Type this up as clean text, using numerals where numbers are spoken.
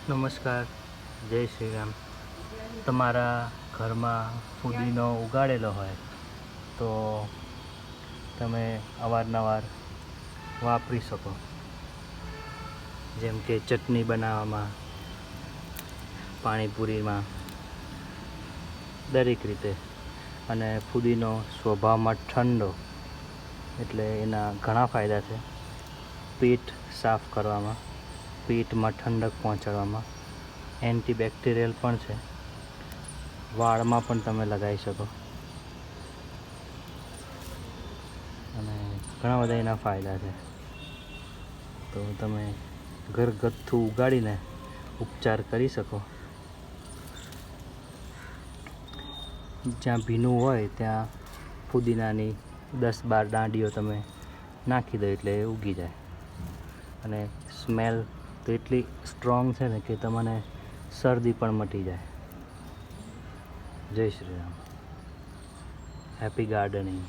નમસ્કાર, જય શ્રી રામ. તમારા ઘરમાં ફુદીનો ઉગાડેલો હોય તો તમે અવારનવાર વાપરી શકો, જેમ કે ચટણી બનાવવામાં, પાણીપુરીમાં, દરેક રીતે. અને ફુદીનો સ્વભાવમાં ઠંડો એટલે એના ઘણા ફાયદા છે. પેટ સાફ કરવામાં, પેટમાં ઠંડક પહોંચાડવામાં, એન્ટીબેક્ટેરિયલ પણ છે. વાળમાં પણ તમે લગાવી શકો અને ઘણા બધા એના ફાયદા છે. તો તમે ઘરગથ્થુ ઉગાડીને ઉપચાર કરી શકો. જ્યાં ભીનું હોય ત્યાં ફુદીનાની 10-12 દાંડીઓ તમે નાખી દો એટલે એ ઉગી જાય. અને સ્મેલ તો એટલી સ્ટ્રોંગ છે ને કે તમને શરદી પણ મટી જાય. જય શ્રી રામ. Happy gardening.